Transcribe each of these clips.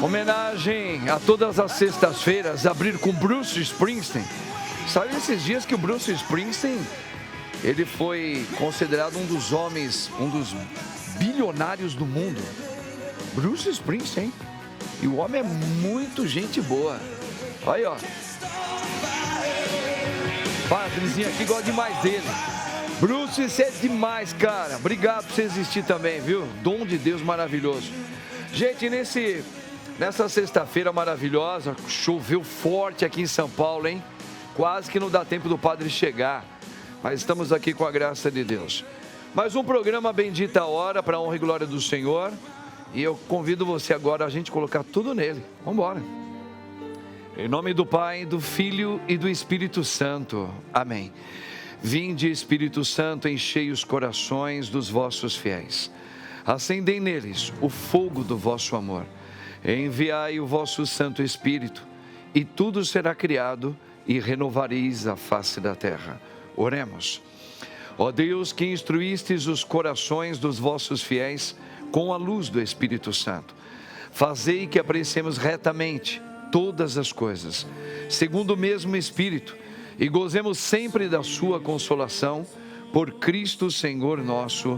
Homenagem a todas as sextas-feiras, abrir com Bruce Springsteen. Sabe esses dias que o Bruce Springsteen, ele foi considerado um dos homens, um dos bilionários do mundo. Bruce Springsteen, e o homem é muito gente boa. Olha aí, ó. Padrezinho aqui gosta demais dele. Bruce, você é demais, cara. Obrigado por você existir também, viu? Dom de Deus maravilhoso. Gente, nessa sexta-feira maravilhosa, choveu forte aqui em São Paulo, hein? Quase que não dá tempo do padre chegar. Mas estamos aqui com a graça de Deus. Mais um programa Bendita a Hora, para a honra e glória do Senhor. E eu convido você agora a gente colocar tudo nele. Vamos embora. Em nome do Pai, do Filho e do Espírito Santo. Amém. Vinde, Espírito Santo, enchei os corações dos vossos fiéis. Acendei neles o fogo do vosso amor. Enviai o vosso Santo Espírito, e tudo será criado, e renovareis a face da terra. Oremos. Ó Deus, que instruístes os corações dos vossos fiéis com a luz do Espírito Santo, fazei que apreciemos retamente todas as coisas, segundo o mesmo Espírito, e gozemos sempre da sua consolação, por Cristo Senhor nosso,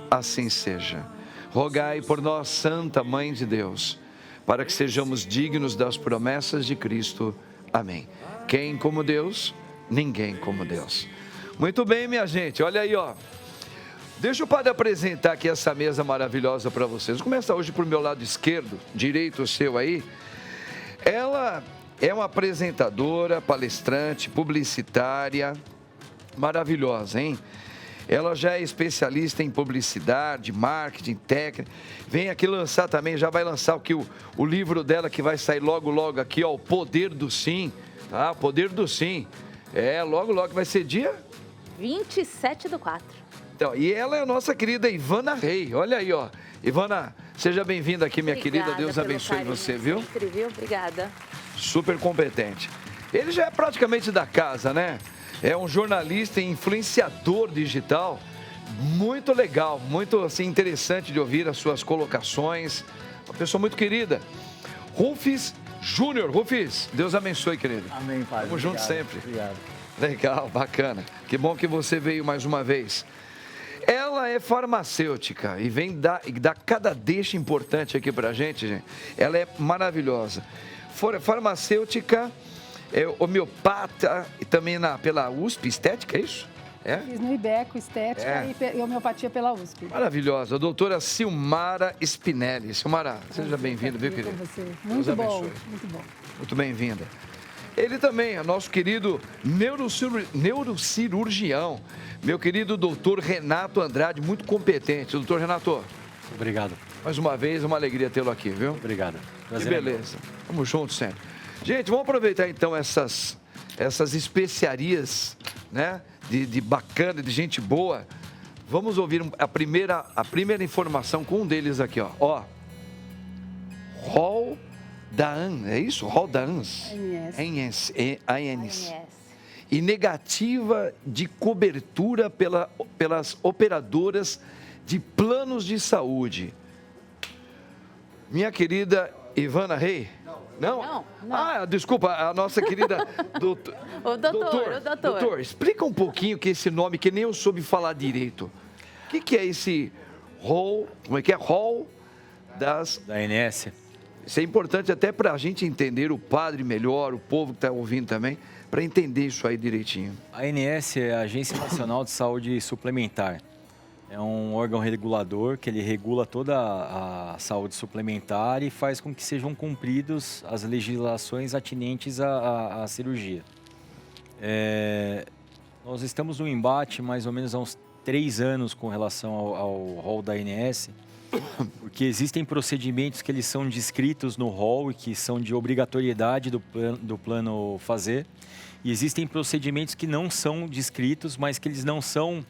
assim seja. Rogai por nós, Santa Mãe de Deus, para que sejamos dignos das promessas de Cristo. Amém. Quem como Deus? Ninguém como Deus. Muito bem, minha gente, olha aí, ó. Deixa o padre apresentar aqui essa mesa maravilhosa para vocês. Vou começar hoje por meu lado esquerdo, direito o seu aí. Ela é uma apresentadora, palestrante, publicitária, maravilhosa, hein? Ela já é especialista em publicidade, marketing, técnica. Vem aqui lançar também, já vai lançar o livro dela que vai sair logo aqui, ó, O Poder do Sim, tá? O Poder do Sim. Logo vai ser dia? 27/4. Então, e ela é a nossa querida Ivana Rei. Olha aí, ó. Ivana, seja bem-vinda aqui, minha querida. Deus abençoe você, viu? Sempre, viu? Obrigada. Super competente. Ele já é praticamente da casa, né? É um jornalista e influenciador digital. Muito legal, muito assim, interessante de ouvir as suas colocações. Uma pessoa muito querida. Rufus Júnior. Rufus, Deus abençoe, querido. Amém, Pai. Tamo junto sempre. Obrigado. Legal, bacana. Que bom que você veio mais uma vez. Ela é farmacêutica e vem dar cada deixa importante aqui pra gente. Ela é maravilhosa. Farmacêutica, homeopata e também pela USP, estética, é isso? É? Fiz no IBECO, estética e homeopatia pela USP. Maravilhosa. A doutora Silmara Spinelli. Silmara, seja bem-vinda, viu, querida? Muito bom, muito bom. Muito bem-vinda. Ele também é nosso querido neurocirurgião, meu querido doutor Renato Andrade, muito competente. Doutor Renato. Obrigado. Mais uma vez, uma alegria tê-lo aqui, viu? Obrigado. Que beleza. Vamos juntos sempre. Gente, vamos aproveitar então essas especiarias, né? De bacana, de gente boa. Vamos ouvir a primeira informação com um deles aqui, ó. Hall da AN, é isso? Hall da ANS? ANS. E negativa de cobertura pelas operadoras de planos de saúde. Minha querida Ivana Rei? Não. Ah, desculpa, a nossa querida O doutor. Doutor, explica um pouquinho que esse nome que nem eu soube falar direito. O que é esse hall? Como é que é? Hall da ANS. Isso é importante até para a gente entender o padre melhor, o povo que está ouvindo também, para entender isso aí direitinho. A ANS é a Agência Nacional de Saúde Suplementar. É um órgão regulador que ele regula toda a saúde suplementar e faz com que sejam cumpridas as legislações atinentes à cirurgia. Nós estamos no embate mais ou menos há uns 3 anos com relação ao rol da ANS, porque existem procedimentos que eles são descritos no rol e que são de obrigatoriedade do plano fazer, e existem procedimentos que não são descritos, mas que eles não são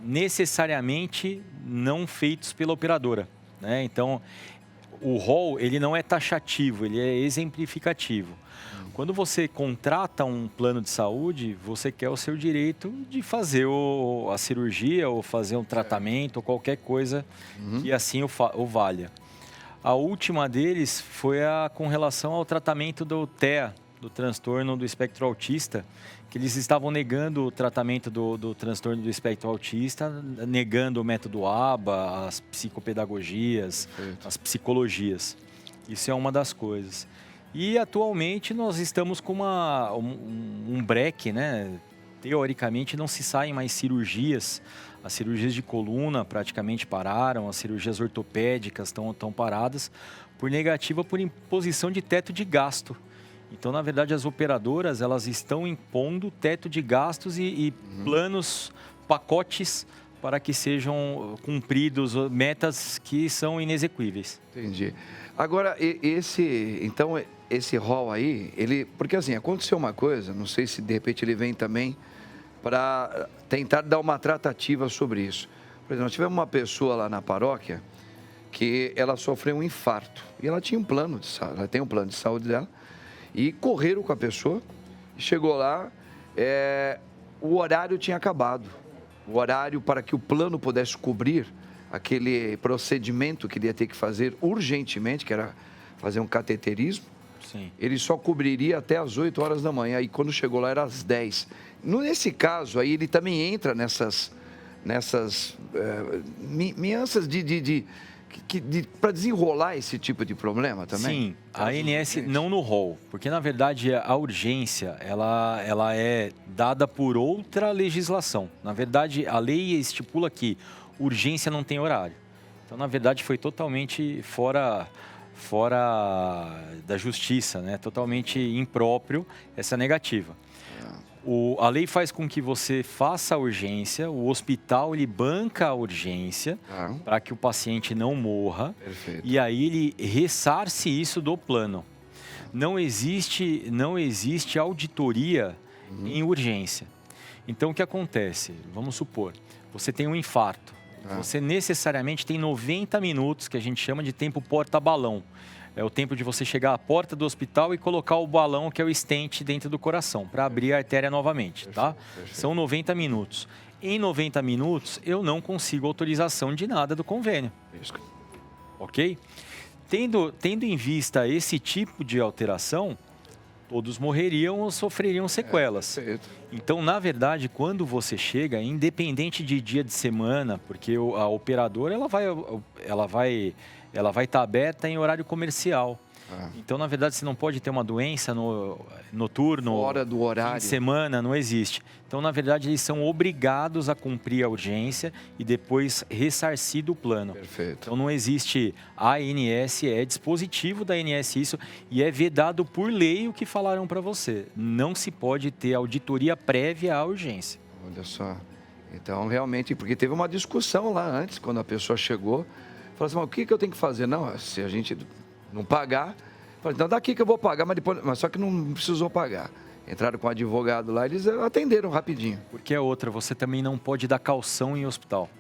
necessariamente não feitos pela operadora, né? Então, o rol, ele não é taxativo, ele é exemplificativo. Quando você contrata um plano de saúde, você quer o seu direito de fazer a cirurgia ou fazer um tratamento ou qualquer coisa que assim o valha. A última deles foi com relação ao tratamento do TEA, do transtorno do espectro autista, que eles estavam negando o tratamento do transtorno do espectro autista, negando o método ABA, as psicopedagogias, as psicologias. Isso é uma das coisas. E atualmente nós estamos com um break, né? Teoricamente não se saem mais cirurgias. As cirurgias de coluna praticamente pararam, as cirurgias ortopédicas estão paradas por negativa por imposição de teto de gasto. Então, na verdade, as operadoras elas estão impondo teto de gastos e planos, pacotes para que sejam cumpridos metas que são inexequíveis. Entendi. Agora, esse rol aí, porque assim, aconteceu uma coisa, não sei se de repente ele vem também para tentar dar uma tratativa sobre isso. Por exemplo, nós tivemos uma pessoa lá na paróquia que ela sofreu um infarto e ela tinha um plano de saúde, ela tem um plano de saúde dela e correram com a pessoa, chegou lá, o horário tinha acabado, o horário para que o plano pudesse cobrir aquele procedimento que ele ia ter que fazer urgentemente, que era fazer um cateterismo. Sim. Ele só cobriria até as 8 horas da manhã, e quando chegou lá era às 10. Nesse caso aí, ele também entra nessas nuances para desenrolar esse tipo de problema também? Sim, a ANS não no rol, porque na verdade a urgência ela é dada por outra legislação. Na verdade, a lei estipula que urgência não tem horário. Então, na verdade, foi totalmente fora da justiça, né? Totalmente impróprio essa negativa. A lei faz com que você faça a urgência, o hospital ele banca a urgência para que o paciente não morra. Perfeito. E aí ele ressarce isso do plano. Não existe auditoria em urgência. Então, o que acontece? Vamos supor, você tem um infarto. Você necessariamente tem 90 minutos, que a gente chama de tempo porta-balão. É o tempo de você chegar à porta do hospital e colocar o balão, que é o stent, dentro do coração, para abrir a artéria novamente, tá? Perfeito. São 90 minutos. Em 90 minutos, eu não consigo autorização de nada do convênio. Isso. Ok? Tendo em vista esse tipo de alteração, todos morreriam ou sofreriam sequelas. Então, na verdade, quando você chega, independente de dia de semana, porque a operadora ela vai estar aberta em horário comercial. Então, na verdade, você não pode ter uma doença noturno, fora do horário, fim de semana, não existe. Então, na verdade, eles são obrigados a cumprir a urgência e depois ressarcir do plano. Perfeito. Então, não existe ANS, é dispositivo da ANS isso, e é vedado por lei o que falaram para você. Não se pode ter auditoria prévia à urgência. Olha só. Então, realmente, porque teve uma discussão lá antes, quando a pessoa chegou, falou assim, mas o que eu tenho que fazer? Não, se a gente não pagar, falei, então daqui que eu vou pagar, mas só que não precisou pagar. Entraram com o advogado lá, eles atenderam rapidinho. Porque é outra, você também não pode dar calção em hospital.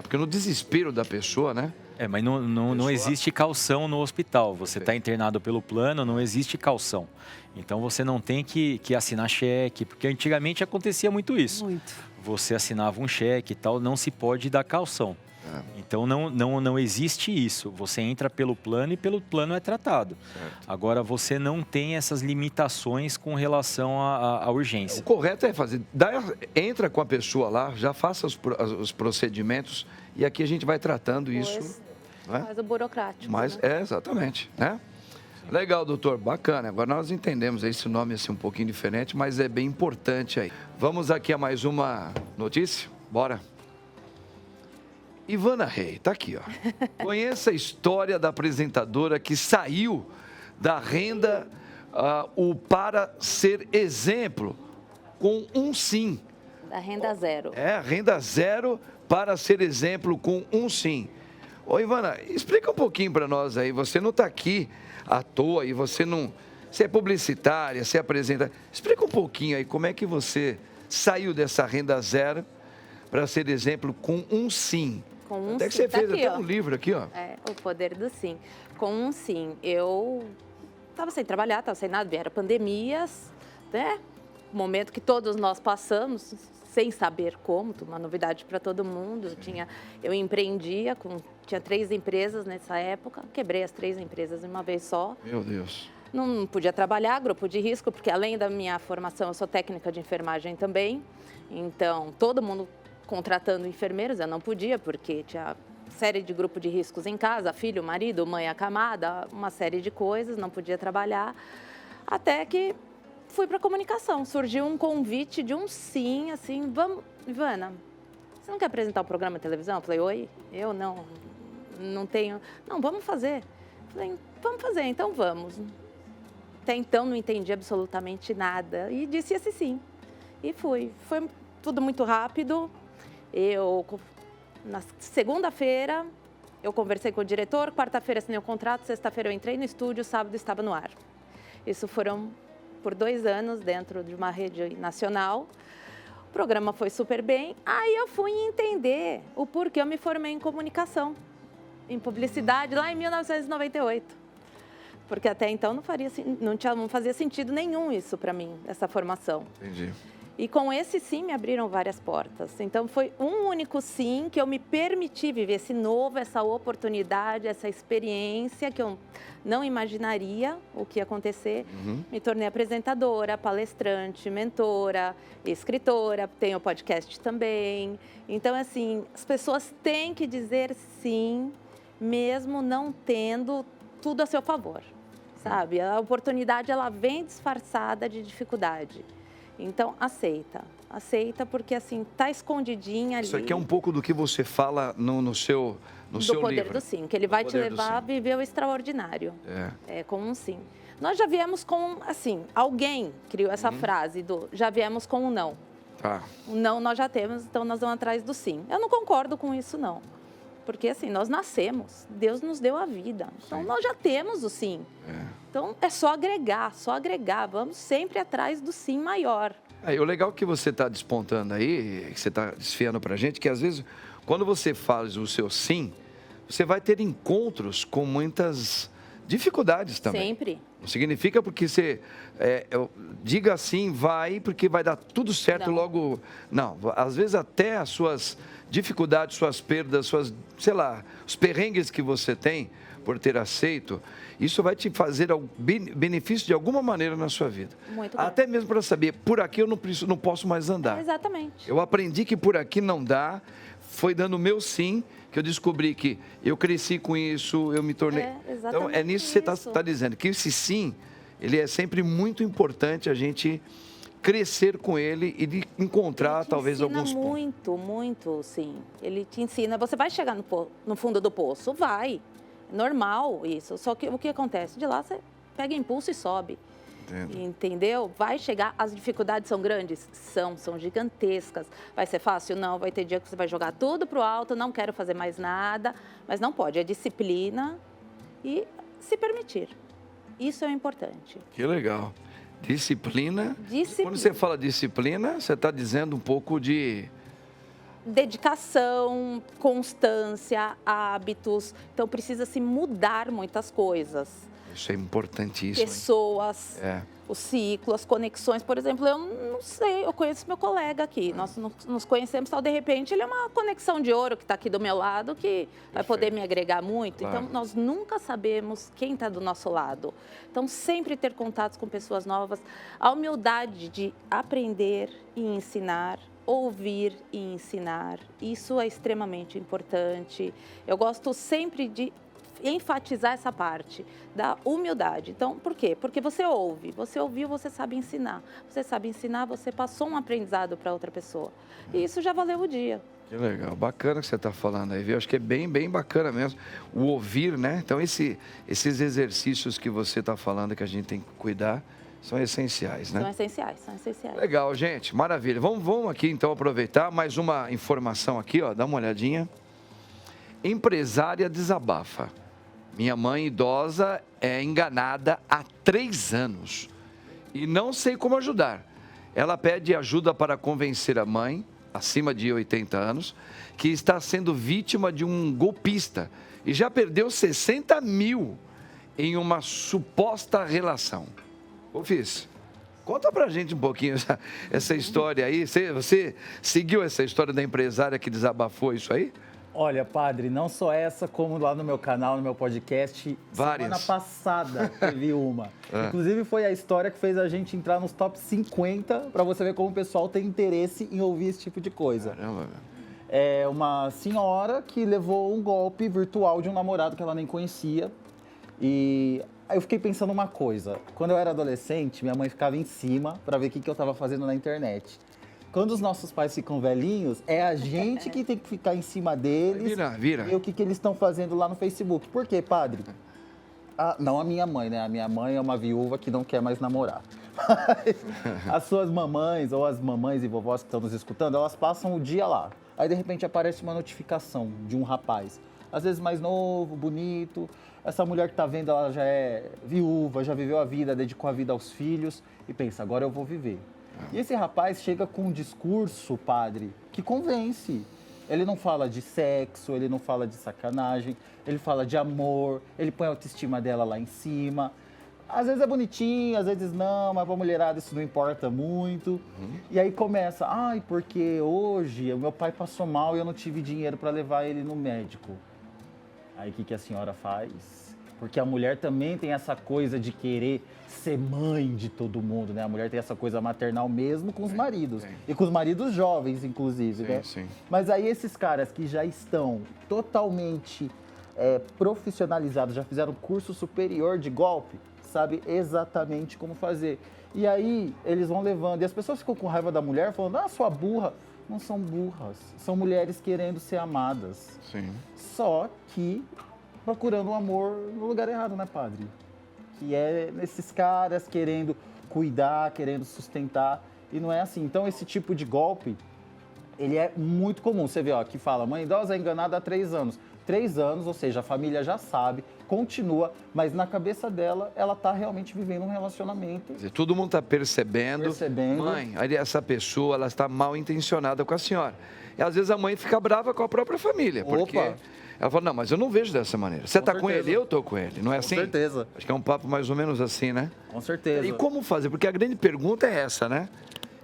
Porque no desespero da pessoa, né? Mas não existe calção no hospital. Você está internado pelo plano, não existe calção. Então você não tem que assinar cheque, porque antigamente acontecia muito isso. Muito. Você assinava um cheque e tal, não se pode dar calção. Então não existe isso. Você entra pelo plano e pelo plano é tratado. Certo. Agora você não tem essas limitações com relação à urgência. O correto é fazer, entra com a pessoa lá, já faça os procedimentos e aqui a gente vai tratando isso. Faz o burocrático. Mas né? Exatamente, né? Legal, doutor, bacana. Agora nós entendemos esse nome assim um pouquinho diferente, mas é bem importante aí. Vamos aqui a mais uma notícia? Bora. Ivana Rey, tá aqui, ó. Conheça a história da apresentadora que saiu da renda para ser exemplo com um sim. Da renda zero. Renda zero para ser exemplo com um sim. Ô, Ivana, explica um pouquinho para nós aí. Você não está aqui à toa e você é publicitária, você apresenta. Explica um pouquinho aí como é que você saiu dessa renda zero para ser exemplo com um sim. Com um Até que sim, você tá fez aqui, até ó. um livro aqui, ó. O poder do sim. Com um sim, eu estava sem trabalhar, estava sem nada, vieram pandemias, né? Momento que todos nós passamos, sem saber como, uma novidade para todo mundo. Eu empreendia, tinha 3 empresas nessa época, quebrei as 3 empresas de uma vez só. Meu Deus. Não podia trabalhar, grupo de risco, porque além da minha formação, eu sou técnica de enfermagem também. Então, todo mundo contratando enfermeiros, eu não podia, porque tinha série de grupo de riscos em casa, filho, marido, mãe acamada, uma série de coisas, não podia trabalhar. Até que fui para comunicação, surgiu um convite de um sim, assim, vamos, Ivana, você não quer apresentar um programa de televisão? Eu falei, oi, eu não tenho, não, vamos fazer. Eu falei, vamos fazer, então vamos. Até então não entendi absolutamente nada e disse esse sim. E fui. Foi tudo muito rápido. Na segunda-feira, eu conversei com o diretor, quarta-feira assinei o contrato, sexta-feira eu entrei no estúdio, sábado estava no ar. Isso foram por 2 anos dentro de uma rede nacional. O programa foi super bem. Aí eu fui entender o porquê eu me formei em comunicação, em publicidade, lá em 1998. Porque até então não fazia sentido nenhum isso para mim, essa formação. Entendi. E com esse sim me abriram várias portas. Então foi um único sim que eu me permiti viver esse novo, essa oportunidade, essa experiência que eu não imaginaria o que ia acontecer. Me tornei apresentadora, palestrante, mentora, escritora, tenho podcast também. Então, assim, as pessoas têm que dizer sim, mesmo não tendo tudo a seu favor, sabe? A oportunidade, ela vem disfarçada de dificuldade. Então, aceita porque, assim, tá escondidinha ali. Isso aqui é um pouco do que você fala no seu livro. Do poder do sim, que ele vai te levar a viver o extraordinário. Com um sim. Nós já viemos com, assim, alguém criou essa frase do já viemos com um não. Tá. O não nós já temos, então nós vamos atrás do sim. Eu não concordo com isso, não. Porque, assim, nós nascemos, Deus nos deu a vida. Então, nós já temos o sim. Então, é só agregar. Vamos sempre atrás do sim maior. O legal que você está despontando aí, que você está desfiando para a gente, que às vezes, quando você faz o seu sim, você vai ter encontros com muitas dificuldades também. Sempre. Não significa porque você diga assim, vai, porque vai dar tudo certo logo. Não, às vezes até as suas dificuldades, suas perdas, sei lá, os perrengues que você tem por ter aceito, isso vai te fazer benefício de alguma maneira na sua vida. Muito até mesmo para saber, por aqui eu não posso mais andar. Exatamente. Eu aprendi que por aqui não dá, foi dando o meu sim, que eu descobri que eu cresci com isso, eu me tornei... Então, é nisso que você está dizendo, que esse sim, ele é sempre muito importante a gente crescer com ele e de encontrar talvez alguns pontos. Muito, sim. Ele te ensina, você vai chegar no fundo do poço, vai. É normal isso, só que o que acontece? De lá você pega impulso e sobe. Entendo. Entendeu? Vai chegar, as dificuldades são grandes? São gigantescas. Vai ser fácil? Não. Vai ter dia que você vai jogar tudo pro alto, não quero fazer mais nada, mas não pode. É disciplina e se permitir. Isso é importante. Que legal. Disciplina. Quando você fala disciplina, você está dizendo um pouco de... dedicação, constância, hábitos. Então, precisa-se mudar muitas coisas. Isso é importantíssimo. Pessoas, o ciclo, as conexões. Por exemplo, eu não sei, eu conheço meu colega aqui. Nós nos conhecemos, de repente, ele é uma conexão de ouro que está aqui do meu lado, que vai poder me agregar muito. Claro. Então, nós nunca sabemos quem está do nosso lado. Então, sempre ter contatos com pessoas novas. A humildade de aprender e ensinar, ouvir e ensinar. Isso é extremamente importante. Eu gosto sempre de enfatizar essa parte da humildade. Então, por quê? Porque você ouve, você ouviu, você sabe ensinar. Você sabe ensinar, você passou um aprendizado para outra pessoa. E isso já valeu o dia. Que legal, bacana que você está falando aí, viu? Acho que é bem bacana mesmo o ouvir, né? Então, esses exercícios que você está falando que a gente tem que cuidar são essenciais, né? São essenciais. Legal, gente, maravilha. Vamos aqui, então, aproveitar mais uma informação aqui, ó, dá uma olhadinha. Empresária desabafa. Minha mãe idosa é enganada há 3 anos e não sei como ajudar. Ela pede ajuda para convencer a mãe acima de 80 anos, que está sendo vítima de um golpista e já perdeu 60 mil em uma suposta relação. Ô, Fis, conta pra gente um pouquinho essa história aí. Você seguiu essa história da empresária que desabafou isso aí? Olha, padre, não só essa, como lá no meu canal, no meu podcast, várias. Semana passada teve uma. Inclusive foi a história que fez a gente entrar nos top 50, para você ver como o pessoal tem interesse em ouvir esse tipo de coisa. Caramba, meu. É uma senhora que levou um golpe virtual de um namorado que ela nem conhecia. E aí eu fiquei pensando uma coisa. Quando eu era adolescente, minha mãe ficava em cima para ver o que eu estava fazendo na internet. Quando os nossos pais ficam velhinhos, é a gente que tem que ficar em cima deles Vira. e o que eles estão fazendo lá no Facebook. Por quê, padre? Não a minha mãe, né? A minha mãe é uma viúva que não quer mais namorar. As suas mamães ou as mamães e vovós que estão nos escutando, elas passam o dia lá. Aí, de repente, aparece uma notificação de um rapaz. Às vezes mais novo, bonito. Essa mulher que está vendo, ela já é viúva, já viveu a vida, dedicou a vida aos filhos e pensa, agora eu vou viver. E esse rapaz chega com um discurso, padre, que convence. Ele não fala de sexo, ele não fala de sacanagem, ele fala de amor, ele põe a autoestima dela lá em cima. Às vezes é bonitinho, às vezes não, mas pra mulherada isso não importa muito. E aí começa, porque hoje o meu pai passou mal e eu não tive dinheiro para levar ele no médico. Aí o que a senhora faz? Porque a mulher também tem essa coisa de querer ser mãe de todo mundo, né? A mulher tem essa coisa maternal mesmo com os maridos. E com os maridos jovens, inclusive, né? Sim. Mas aí esses caras que já estão totalmente profissionalizados, já fizeram curso superior de golpe, sabe exatamente como fazer. E aí eles vão levando. E as pessoas ficam com raiva da mulher, falando, sua burra. Não são burras, são mulheres querendo ser amadas. Sim. Só que procurando o amor no lugar errado, né, padre? Que é nesses caras querendo cuidar, querendo sustentar, e não é assim. Então, esse tipo de golpe, ele é muito comum. Você vê, que fala, mãe idosa é enganada há 3 anos. 3 anos, ou seja, a família já sabe, continua, mas na cabeça dela, ela tá realmente vivendo um relacionamento. Quer dizer, todo mundo está percebendo. Mãe, essa pessoa, ela está mal intencionada com a senhora. E às vezes a mãe fica brava com a própria família, porque ela fala, não, mas eu não vejo dessa maneira. Você está com ele, eu estou com ele, não é assim? Com certeza. Acho que é um papo mais ou menos assim, né? Com certeza. E como fazer? Porque a grande pergunta é essa, né?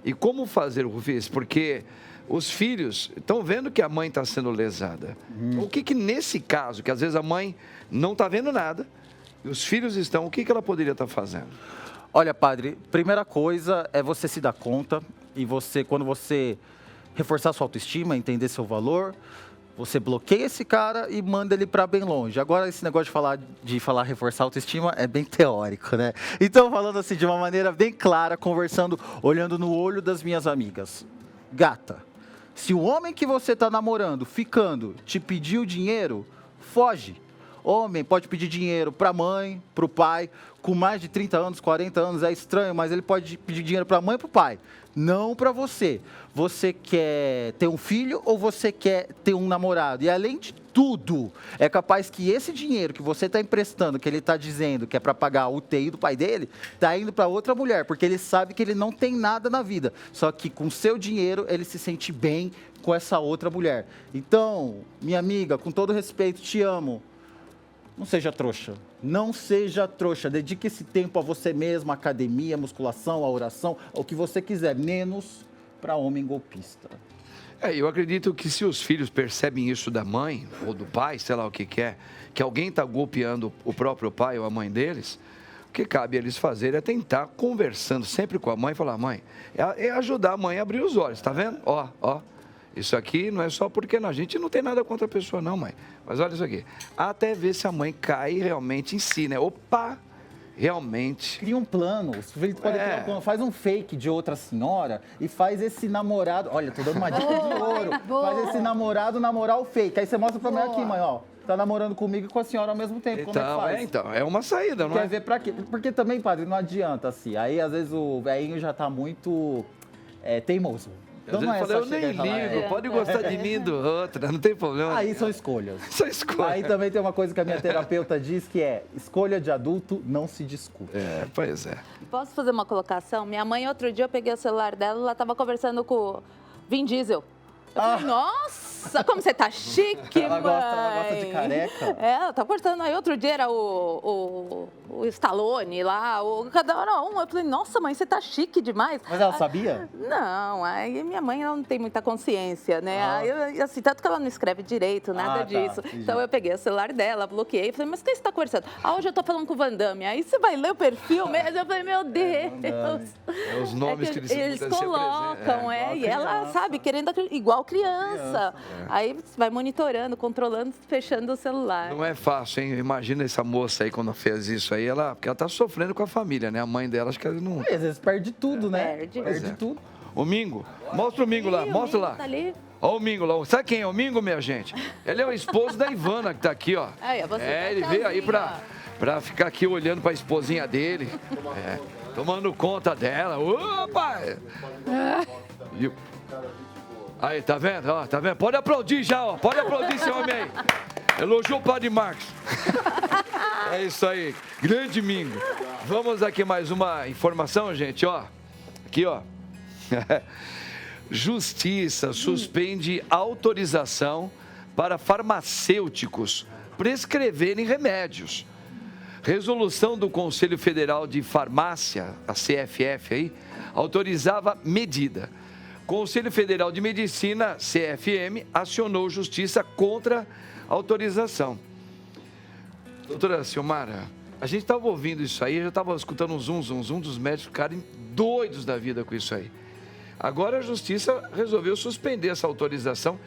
E como fazer, Rufis? Porque os filhos estão vendo que a mãe está sendo lesada. O que nesse caso, que às vezes a mãe não está vendo nada, e os filhos estão, o que ela poderia estar fazendo? Olha, padre, primeira coisa é você se dar conta e você, quando você reforçar sua autoestima, entender seu valor, você bloqueia esse cara e manda ele para bem longe. Agora, esse negócio de falar reforçar a autoestima é bem teórico, né? Então, falando assim de uma maneira bem clara, conversando, olhando no olho das minhas amigas. Gata, se o homem que você está namorando, ficando, te pediu dinheiro, foge. Homem pode pedir dinheiro para a mãe, para o pai, com mais de 30 anos, 40 anos, é estranho, mas ele pode pedir dinheiro para a mãe e para o pai, não para você. Você quer ter um filho ou você quer ter um namorado? E além de tudo, é capaz que esse dinheiro que você está emprestando, que ele está dizendo que é para pagar o UTI do pai dele, está indo para outra mulher, porque ele sabe que ele não tem nada na vida. Só que com seu dinheiro, ele se sente bem com essa outra mulher. Então, minha amiga, com todo respeito, te amo. Não seja trouxa. Não seja trouxa. Dedique esse tempo a você mesmo, a academia, a musculação, a oração, ao que você quiser, menos para homem golpista. Eu acredito que se os filhos percebem isso da mãe ou do pai, sei lá o que é, que alguém está golpeando o próprio pai ou a mãe deles, o que cabe a eles fazer é tentar, conversando sempre com a mãe, falar, mãe, é ajudar a mãe a abrir os olhos, tá vendo? Ó. Isso aqui não é só porque a gente não tem nada contra a pessoa, não, mãe. Mas olha isso aqui. Até ver se a mãe cai realmente em si, né? Opa! Realmente. Cria um plano. Os filhos podem criar um plano. Faz um fake de outra senhora e faz esse namorado. Olha, tô dando uma dica de ouro. Faz esse namorado namorar o fake. Aí você mostra pra mim aqui, mãe, ó. Tá namorando comigo e com a senhora ao mesmo tempo. Como é que faz? Então, é uma saída, não é? Quer ver pra quê? Porque também, padre, não adianta assim. Aí, às vezes, o velhinho já tá muito teimoso. Então não é só eu nem ligo, pode gostar de mim do outro, não tem problema. Aí são escolhas. São escolhas. Aí também tem uma coisa que a minha terapeuta diz que é escolha de adulto não se discute. Pois é. Posso fazer uma colocação? Minha mãe, outro dia, eu peguei o celular dela, ela estava conversando com o Vin Diesel. Eu falei, nossa, como você tá chique, Ela gosta de careca. Ela tá cortando. Aí outro dia era o Stallone lá, cada hora um. Eu falei, nossa, mãe, você tá chique demais. Mas ela sabia? Não, aí minha mãe ela não tem muita consciência, né? Aí, assim, tanto que ela não escreve direito, nada disso. Então eu peguei o celular dela, bloqueei, falei, mas o que você tá conversando? Hoje eu tô falando com o Van Damme. Aí você vai ler o perfil mesmo. Eu falei, meu Deus. Os nomes que eles colocam, e ela, sabe, querendo igual criança. Aí você vai monitorando, controlando, fechando o celular. Não é fácil, hein? Imagina essa moça aí quando fez isso aí, porque ela tá sofrendo com a família, né? A mãe dela, acho que ela não... Às vezes perde tudo, né? Perde Tudo. O Mingo, mostra o Mingo lá, mostra lá. Tá ali. Ó o Mingo lá, sabe quem é o Mingo, minha gente? Ele é o esposo da Ivana, que tá aqui, ó. Ele veio aí pra ficar aqui olhando pra esposinha dele, tomando conta dela. Opa! Aí, tá vendo? Ó, tá vendo? Pode aplaudir já, ó. Pode aplaudir esse homem aí. Elogiou o Padre Marcos. É isso aí. Grande Mingo. Vamos aqui mais uma informação, gente, ó. Aqui, ó. Justiça suspende autorização para farmacêuticos prescreverem remédios. Resolução do Conselho Federal de Farmácia, a CFF aí, autorizava medida. Conselho Federal de Medicina, CFM, acionou justiça contra a autorização. Doutora Silmara, a gente estava ouvindo isso aí, eu já estava escutando um zum dos médicos ficarem doidos da vida com isso aí. Agora a justiça resolveu suspender essa autorização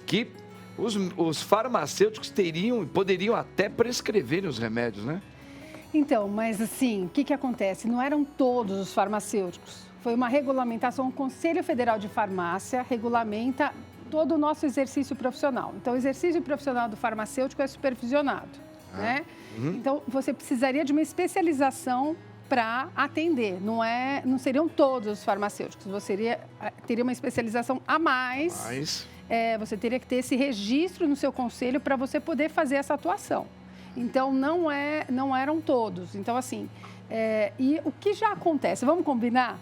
que os farmacêuticos poderiam até prescrever os remédios, né? Então, mas assim, o que acontece? Não eram todos os farmacêuticos. Foi uma regulamentação, o Conselho Federal de Farmácia regulamenta todo o nosso exercício profissional. Então, o exercício profissional do farmacêutico é supervisionado, né? Então, você precisaria de uma especialização para atender. Não seriam todos os farmacêuticos. Você teria uma especialização a mais. Você teria que ter esse registro no seu conselho para você poder fazer essa atuação. Então, não eram todos. Então, assim, e o que já acontece? Vamos combinar?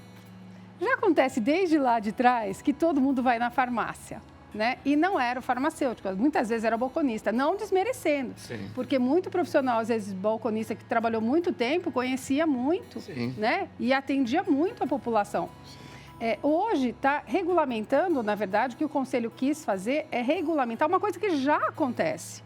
Já acontece desde lá de trás que todo mundo vai na farmácia, né? E não era o farmacêutico, muitas vezes era o balconista, não desmerecendo. Sim. Porque muito profissional, às vezes balconista que trabalhou muito tempo, conhecia muito, né? E atendia muito a população. Hoje está regulamentando, na verdade, o que o Conselho quis fazer é regulamentar uma coisa que já acontece.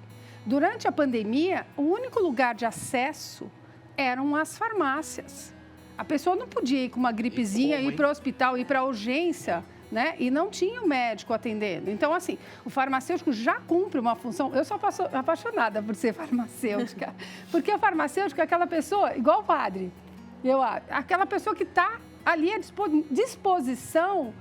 Durante a pandemia, o único lugar de acesso eram as farmácias. A pessoa não podia ir com uma gripezinha, ir para o hospital, ir para a urgência, né? E não tinha o médico atendendo. Então, assim, o farmacêutico já cumpre uma função. Eu sou apaixonada por ser farmacêutica, porque o farmacêutico é aquela pessoa, igual o padre, aquela pessoa que está ali à disposição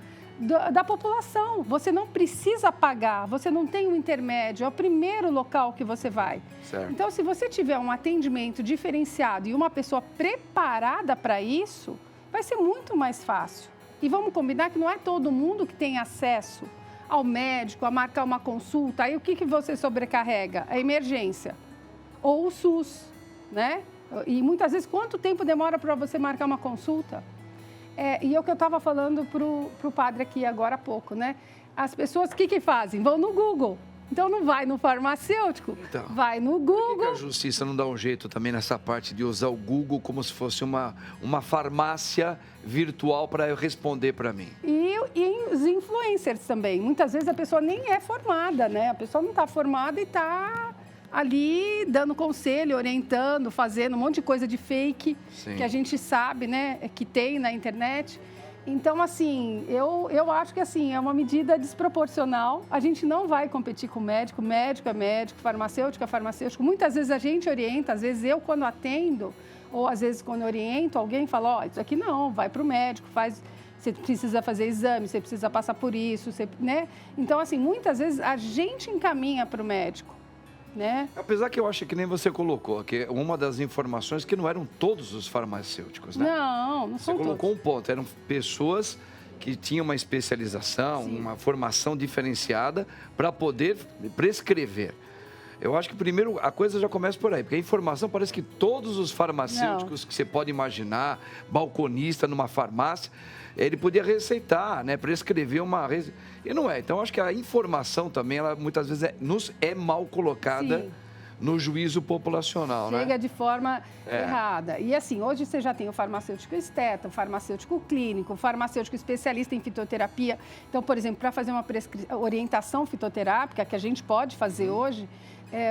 da população. Você não precisa pagar, você não tem um intermédio, é o primeiro local que você vai. Certo. Então, se você tiver um atendimento diferenciado e uma pessoa preparada para isso, vai ser muito mais fácil. E vamos combinar que não é todo mundo que tem acesso ao médico, a marcar uma consulta. Aí o que você sobrecarrega? A emergência ou o SUS, né? E muitas vezes, quanto tempo demora para você marcar uma consulta? E é o que eu estava falando para o padre aqui agora há pouco, né? As pessoas, o que fazem? Vão no Google. Então, não vai no farmacêutico, vai no Google. Por que a justiça não dá um jeito também nessa parte de usar o Google como se fosse uma farmácia virtual para responder para mim? E os influencers também. Muitas vezes a pessoa nem é formada, né? A pessoa não está formada e está ali dando conselho, orientando, fazendo um monte de coisa de fake. Sim. Que a gente sabe, né? Que tem na internet. Então, assim, eu acho que assim, é uma medida desproporcional. A gente não vai competir com médico, médico é médico, farmacêutico é farmacêutico. Muitas vezes a gente orienta, às vezes eu quando atendo, ou às vezes quando oriento, alguém fala, isso aqui não, vai para o médico, você precisa fazer exame, você precisa passar por isso, né? Então, assim, muitas vezes a gente encaminha para o médico. Né? Apesar que eu acho que nem você colocou, que uma das informações que não eram todos os farmacêuticos, né? Não são todos. Você colocou um ponto, eram pessoas que tinham uma especialização, uma formação diferenciada para poder prescrever. Eu acho que primeiro a coisa já começa por aí, porque a informação parece que todos os farmacêuticos que você pode imaginar, balconista numa farmácia, ele podia receitar, né, prescrever e não é. Então, acho que a informação também, ela muitas vezes é mal colocada. Sim. No juízo populacional, Chega né? de forma errada. E assim, hoje você já tem o farmacêutico esteta, o farmacêutico clínico, o farmacêutico especialista em fitoterapia. Então, por exemplo, para fazer uma orientação fitoterápica, que a gente pode fazer hoje,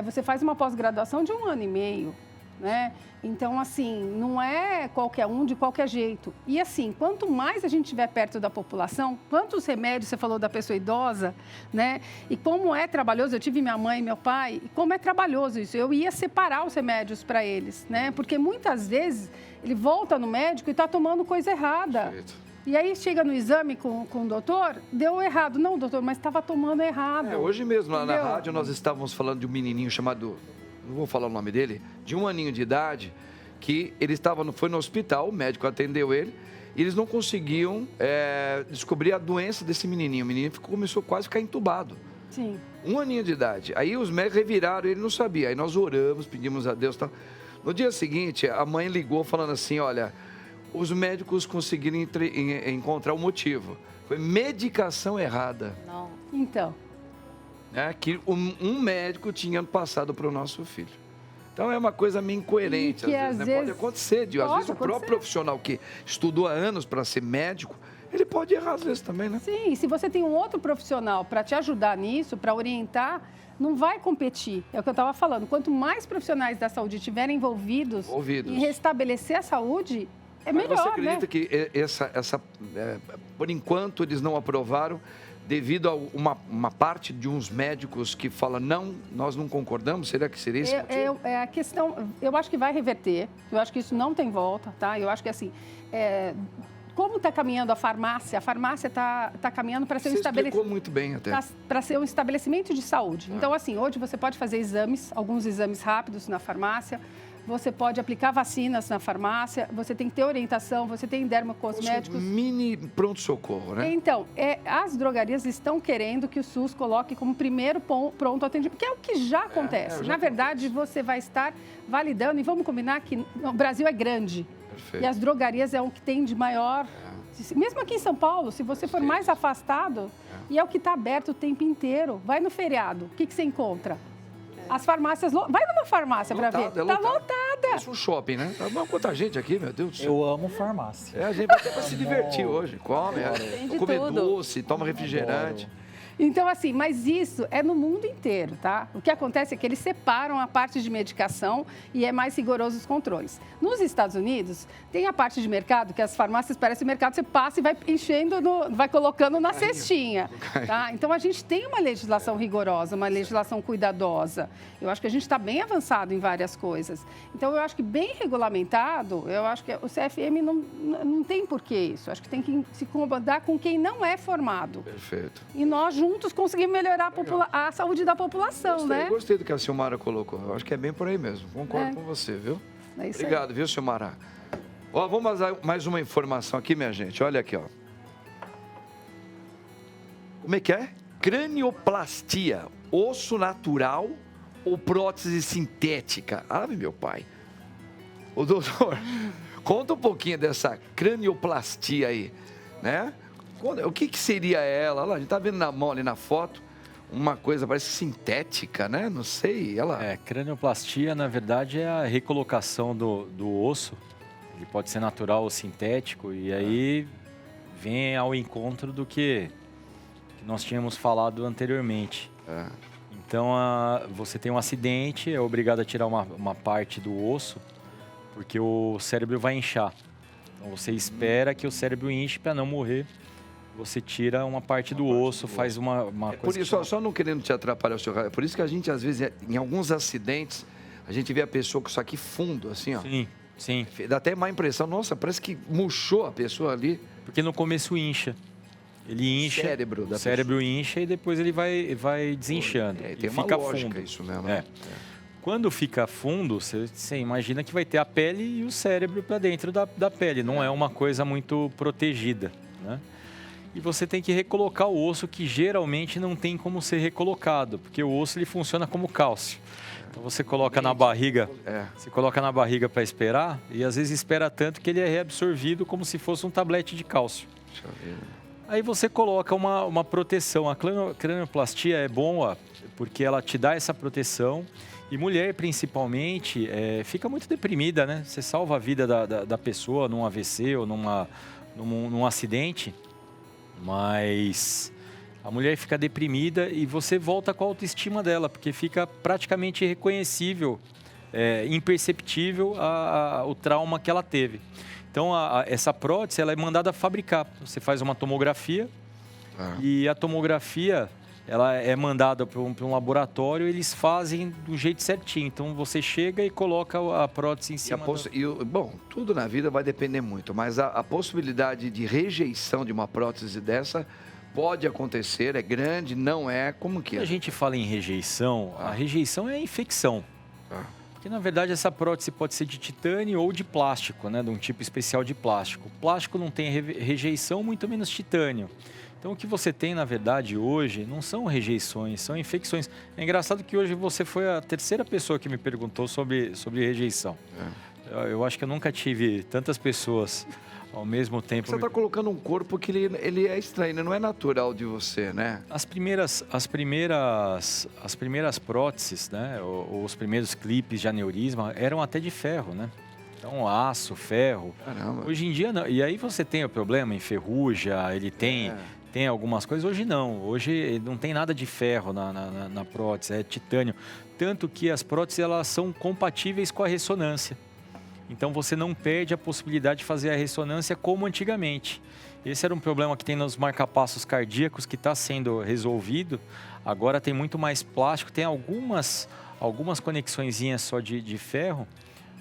você faz uma pós-graduação de 1 ano e meio, né? Então, assim, não é qualquer um de qualquer jeito. E assim, quanto mais a gente estiver perto da população, quantos remédios, você falou da pessoa idosa, né? E como é trabalhoso, eu tive minha mãe e meu pai, e como é trabalhoso isso. Eu ia separar os remédios para eles, né? Porque muitas vezes ele volta no médico e está tomando coisa errada. Perfeito. E aí chega no exame com o doutor, deu errado. Não, doutor, mas estava tomando errado. Hoje mesmo, lá na rádio, nós estávamos falando de um menininho chamado... não vou falar o nome dele, de 1 aninho de idade, que ele foi no hospital, o médico atendeu ele, e eles não conseguiam descobrir a doença desse menininho. O menino começou quase a ficar entubado. Sim. 1 aninho de idade. Aí os médicos reviraram, ele não sabia. Aí nós oramos, pedimos a Deus. Tal. No dia seguinte, a mãe ligou falando assim, olha, os médicos conseguiram encontrar o motivo. Foi medicação errada. Não. Então... que um médico tinha passado para o nosso filho. Então, é uma coisa meio incoerente, às vezes, né? Pode acontecer, às vezes o próprio profissional que estudou há anos para ser médico, ele pode errar às vezes também, né? Sim, e se você tem um outro profissional para te ajudar nisso, para orientar, não vai competir. É o que eu estava falando, quanto mais profissionais da saúde estiverem envolvidos em restabelecer a saúde, é melhor, né? Mas você acredita que por enquanto, eles não aprovaram, devido a uma parte de uns médicos que fala não, nós não concordamos? Será que seria esse motivo? A questão, eu acho que vai reverter, eu acho que isso não tem volta, tá? Eu acho que assim, como está caminhando a farmácia está caminhando para ser um estabelecimento... Você explicou muito bem até. Para ser um estabelecimento de saúde. Então, assim, hoje você pode fazer alguns exames rápidos na farmácia, você pode aplicar vacinas na farmácia, você tem que ter orientação, você tem dermocosméticos. Mini pronto-socorro, né? Então, as drogarias estão querendo que o SUS coloque como primeiro pronto atendimento, que é o que já acontece. Na verdade, você vai estar validando, e vamos combinar que o Brasil é grande. Perfeito. E as drogarias é o que tem de maior... Mesmo aqui em São Paulo, se você for mais afastado, e é o que está aberto o tempo inteiro, vai no feriado, o que você encontra? As farmácias... Vai numa farmácia para ver. Está lotada. Isso é um shopping, né? Tá quanta gente aqui, meu Deus do céu. Eu amo farmácia. A gente vai até para se divertir hoje. Come, comer doce, toma refrigerante. Então, assim, mas isso é no mundo inteiro, tá? O que acontece é que eles separam a parte de medicação e é mais rigoroso os controles. Nos Estados Unidos, tem a parte de mercado, que as farmácias parecem mercado, você passa e vai enchendo, vai colocando na cestinha, tá? Então, a gente tem uma legislação rigorosa, uma legislação cuidadosa. Eu acho que a gente está bem avançado em várias coisas. Então, eu acho que bem regulamentado, eu acho que o CFM não tem porquê isso. Eu acho que tem que se incomodar com quem não é formado. Perfeito. E nós juntos conseguimos melhorar a saúde da população, né? Gostei do que a Silmara colocou. Eu acho que é bem por aí mesmo. Concordo com você, viu? É isso. Obrigado, viu, Silmara? Ó, vamos mais uma informação aqui, minha gente. Olha aqui, ó. Como é que é? Cranioplastia, osso natural ou prótese sintética? Ave meu pai. Ô, doutor, conta um pouquinho dessa cranioplastia aí, né? O que seria ela? Olha lá, a gente tá vendo na mão ali na foto, uma coisa parece sintética, né? Não sei, cranioplastia, na verdade, é a recolocação do osso. Ele pode ser natural ou sintético, e aí vem ao encontro do que nós tínhamos falado anteriormente. Então, você tem um acidente, é obrigado a tirar uma parte do osso, porque o cérebro vai inchar. Então, você espera que o cérebro inche para não morrer. Você tira uma parte do osso, faz uma coisa... Por isso, só não querendo te atrapalhar, senhor. É por isso que a gente, às vezes, em alguns acidentes, a gente vê a pessoa com isso aqui fundo, assim, ó. Sim. Dá até má impressão. Nossa, parece que murchou a pessoa ali. Porque no começo incha. Ele incha, o cérebro incha e depois ele vai desinchando. Tem uma lógica fundo. Isso mesmo. Quando fica fundo, você imagina que vai ter a pele e o cérebro para dentro da pele. Não é uma coisa muito protegida, né? e você tem que recolocar o osso, que geralmente não tem como ser recolocado, porque o osso ele funciona como cálcio. Então você coloca na barriga, para esperar, e às vezes espera tanto que ele é reabsorvido como se fosse um tablete de cálcio. Aí você coloca uma proteção. A cranioplastia é boa porque ela te dá essa proteção. E mulher, principalmente, fica muito deprimida, né? Você salva a vida da pessoa num AVC ou num acidente, mas a mulher fica deprimida e você volta com a autoestima dela, porque fica praticamente irreconhecível, imperceptível o trauma que ela teve. Então, essa prótese ela é mandada fabricar. Você faz uma tomografia e a tomografia ela é mandada para um laboratório, eles fazem do jeito certinho. Então, você chega e coloca a prótese em cima. Bom, tudo na vida vai depender muito, mas a possibilidade de rejeição de uma prótese dessa pode acontecer, é grande, não é, como que é? Quando a gente fala em rejeição, a rejeição é a infecção. Porque, na verdade, essa prótese pode ser de titânio ou de plástico, né? De um tipo especial de plástico. O plástico não tem rejeição, muito menos titânio. Então, o que você tem, na verdade, hoje, não são rejeições, são infecções. É engraçado que hoje você foi a terceira pessoa que me perguntou sobre rejeição. Eu acho que eu nunca tive tantas pessoas ao mesmo tempo. Você está colocando um corpo que ele é estranho, não é natural de você, né? As primeiras próteses, né, os primeiros clipes de aneurisma eram até de ferro, né? Então, aço, ferro. Caramba. Hoje em dia, não. E aí você tem o problema, enferruja, ele tem algumas coisas. Hoje não. Hoje não tem nada de ferro na prótese, é titânio. Tanto que as próteses elas são compatíveis com a ressonância. Então, você não perde a possibilidade de fazer a ressonância como antigamente. Esse era um problema que tem nos marcapassos cardíacos que está sendo resolvido. Agora tem muito mais plástico, tem algumas conexõezinhas só de ferro,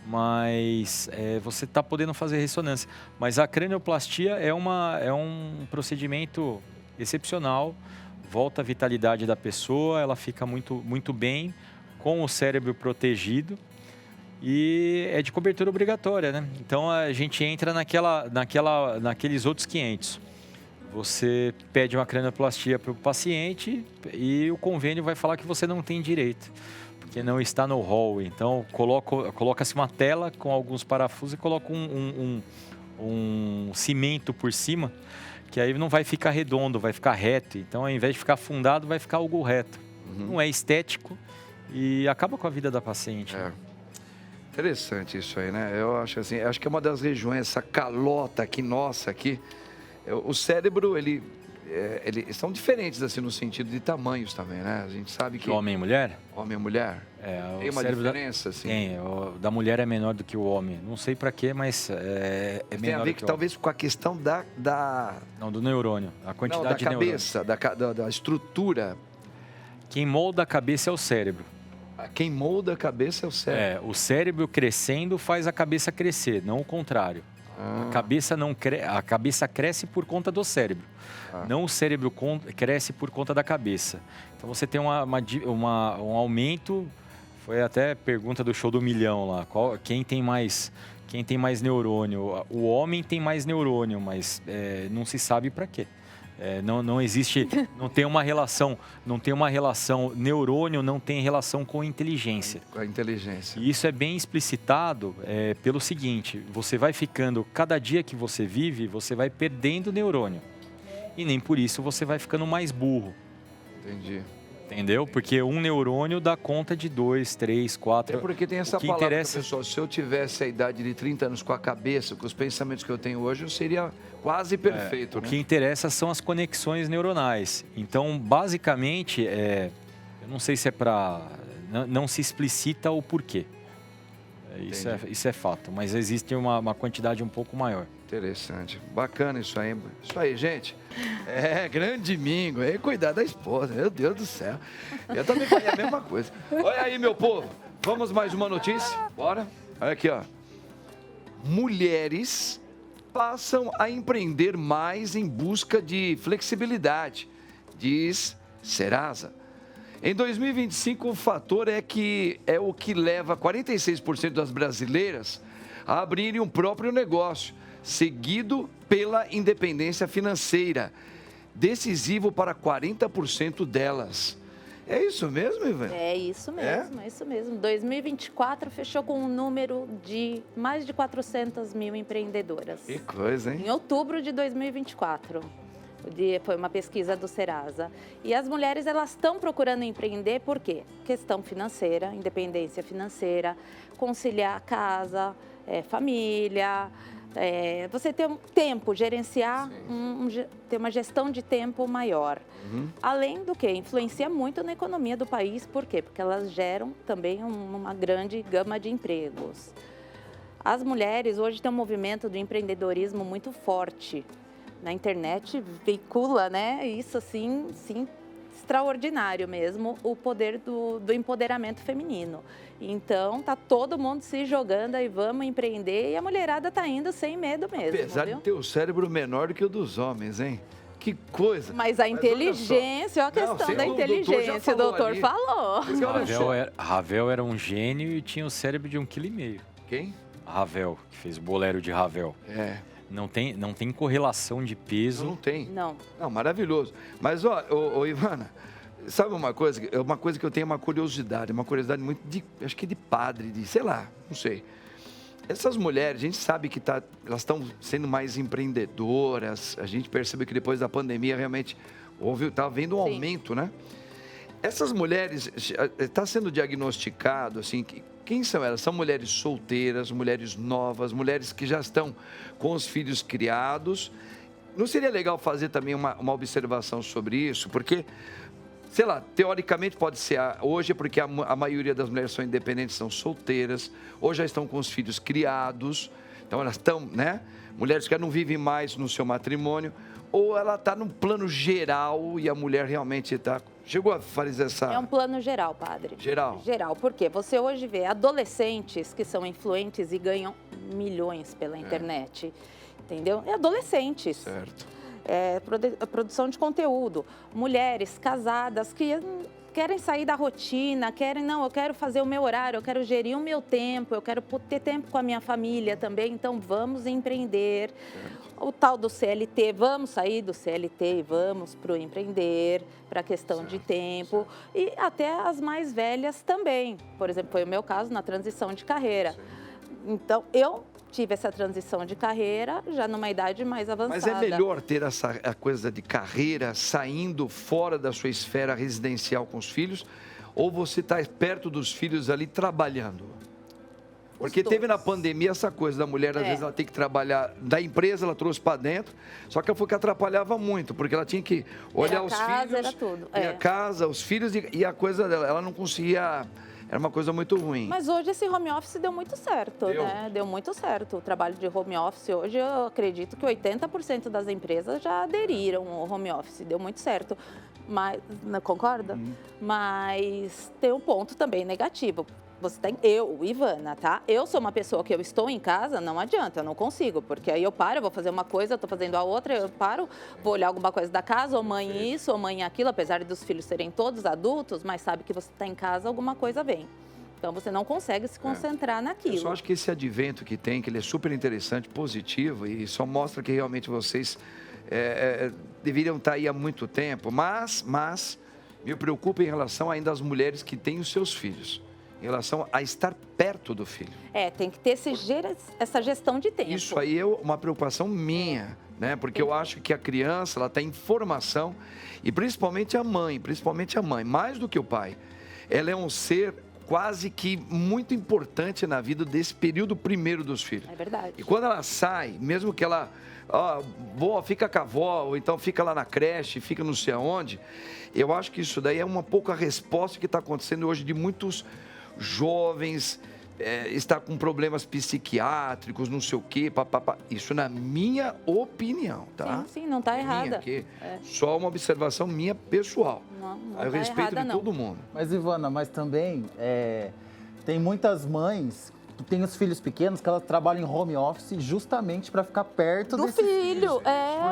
mas você está podendo fazer ressonância. Mas a cranioplastia é um procedimento excepcional, volta a vitalidade da pessoa, ela fica muito, muito bem, com o cérebro protegido. E é de cobertura obrigatória, né? Então a gente entra naqueles outros 500. Você pede uma cranioplastia para o paciente e o convênio vai falar que você não tem direito, porque não está no rol. Então coloca-se uma tela com alguns parafusos e coloca um cimento por cima, que aí não vai ficar redondo, vai ficar reto. Então ao invés de ficar afundado, vai ficar algo reto. Não é estético e acaba com a vida da paciente. Né? Interessante isso aí, né? Eu acho assim, acho que é uma das regiões, essa calota aqui, nossa, aqui. O cérebro, eles são diferentes, assim, no sentido de tamanhos também, né? A gente sabe que... Homem e mulher? Homem e mulher? Tem uma diferença, assim? Tem. Da mulher é menor do que o homem. Não sei pra quê, mas é menor. Tem a ver talvez com a questão Não, do neurônio. A quantidade de neurônio. Da cabeça, da estrutura. Quem molda a cabeça é o cérebro. Quem molda a cabeça é o cérebro. O cérebro crescendo faz a cabeça crescer, não o contrário. A cabeça cresce por conta do cérebro. Não o cérebro cresce por conta da cabeça. Então você tem um aumento. Foi até pergunta do show do milhão lá. Quem tem mais neurônio? O homem tem mais neurônio, mas não se sabe para quê. Não existe, não tem uma relação, neurônio não tem relação com inteligência. Com a inteligência. E isso é bem explicitado pelo seguinte: você vai ficando, cada dia que você vive, você vai perdendo neurônio. E nem por isso você vai ficando mais burro. Entendi. Entendeu? Porque um neurônio dá conta de 2, 3, 4... É porque tem essa palavra, pessoal, se eu tivesse a idade de 30 anos com a cabeça, com os pensamentos que eu tenho hoje, eu seria quase perfeito. O que interessa são as conexões neuronais. Então, basicamente, eu não sei se é para... Não se explicita o porquê. Isso é fato, mas existe uma quantidade um pouco maior. Interessante. Bacana isso aí. Isso aí, gente. Grande domingo. Cuidar da esposa. Meu Deus do céu. Eu também faria a mesma coisa. Olha aí, meu povo. Vamos mais uma notícia? Bora. Olha aqui, ó. Mulheres passam a empreender mais em busca de flexibilidade, diz Serasa. Em 2025, o fator é o que leva 46% das brasileiras a abrirem um próprio negócio, seguido pela independência financeira. decisivo para 40% delas. É isso mesmo, Ivan? É isso mesmo, é isso mesmo. 2024 fechou com um número de mais de 400 mil empreendedoras. Que coisa, hein? Em outubro de 2024. Foi uma pesquisa do Serasa. E as mulheres, elas estão procurando empreender por quê? Questão financeira, independência financeira, conciliar casa, família, você ter um tempo, gerenciar, ter uma gestão de tempo maior. Além do que, influencia muito na economia do país. Por quê? Porque elas geram também uma grande gama de empregos. As mulheres hoje têm um movimento do empreendedorismo muito forte. Na internet veicula, né? Isso assim, sim, extraordinário mesmo, o poder do empoderamento feminino. Então, tá todo mundo se jogando aí, vamos empreender, e a mulherada tá indo sem medo mesmo. Apesar viu? de ter o cérebro menor do que o dos homens, hein? Que coisa. Mas a inteligência, olha a questão da inteligência, o doutor falou. Ravel era um gênio e tinha o cérebro de 1,5 kg. Quem? Ravel, que fez o bolero de Ravel. Não tem correlação de peso. Não tem. Não, maravilhoso. Mas, ó, Ivana, sabe uma coisa que eu tenho uma curiosidade muito acho que de padre, de, sei lá, não sei. Essas mulheres, a gente sabe que elas estão sendo mais empreendedoras, a gente percebe que depois da pandemia realmente está havendo um aumento, né? Essas mulheres, está sendo diagnosticado, assim, quem são elas? São mulheres solteiras, mulheres novas, mulheres que já estão com os filhos criados. Não seria legal fazer também uma observação sobre isso? Porque, sei lá, teoricamente pode ser hoje, porque a maioria das mulheres são independentes, são solteiras, ou já estão com os filhos criados, então elas estão, né? Mulheres que não vivem mais no seu matrimônio, ou ela está num plano geral e a mulher realmente está... Chegou a fazer essa... É um plano geral, padre. Geral. Geral, porque você hoje vê adolescentes que são influentes e ganham milhões pela internet, entendeu? Adolescentes. Certo. Produção de conteúdo. Mulheres casadas que querem sair da rotina, eu quero fazer o meu horário, eu quero gerir o meu tempo, eu quero ter tempo com a minha família também, então vamos empreender. O tal do CLT, vamos sair do CLT e vamos para o empreender, para a questão de tempo. E até as mais velhas também. Por exemplo, foi o meu caso na transição de carreira. Então, eu tive essa transição de carreira já numa idade mais avançada. Mas é melhor ter a coisa de carreira saindo fora da sua esfera residencial com os filhos, ou você está perto dos filhos ali trabalhando? Porque teve na pandemia essa coisa da mulher, às vezes ela tem que trabalhar, da empresa ela trouxe para dentro, só que ela falou que atrapalhava muito, porque ela tinha que olhar os filhos, era tudo. a casa, os filhos e a coisa dela, ela não conseguia... Era uma coisa muito ruim. Mas hoje esse home office deu muito certo, né? Deu muito certo. O trabalho de home office hoje, eu acredito que 80% das empresas já aderiram ao home office. Deu muito certo. Mas, concorda? Mas tem um ponto também negativo. Ivana, tá? Eu sou uma pessoa que eu estou em casa, não adianta, eu não consigo, porque aí eu paro, eu vou fazer uma coisa, eu tô fazendo a outra, eu paro, vou olhar alguma coisa da casa, ou mãe isso, ou mãe aquilo, apesar dos filhos serem todos adultos, mas sabe que você está em casa, alguma coisa vem. Então, você não consegue se concentrar naquilo. Eu só acho que esse advento que tem, que ele é super interessante, positivo, e só mostra que realmente vocês deveriam estar aí há muito tempo, mas me preocupa em relação ainda às mulheres que têm os seus filhos. Em relação a estar perto do filho. Tem que ter essa gestão de tempo. Isso aí é uma preocupação minha, né? Porque eu acho que a criança, ela tem informação, e principalmente a mãe, mais do que o pai. Ela é um ser quase que muito importante na vida desse período primeiro dos filhos. É verdade. E quando ela sai, mesmo que ela... fica com a avó, ou então fica lá na creche, fica não sei aonde, eu acho que isso daí é uma pouca resposta que está acontecendo hoje de muitos jovens, está com problemas psiquiátricos, não sei o quê, papapá. Isso na minha opinião, tá? Sim, não está errada. Só uma observação minha pessoal. Não eu tá respeito errada, de todo mundo. Mas, Ivana, também tem muitas mães que têm os filhos pequenos que elas trabalham em home office justamente para ficar perto desses filho. Filhos.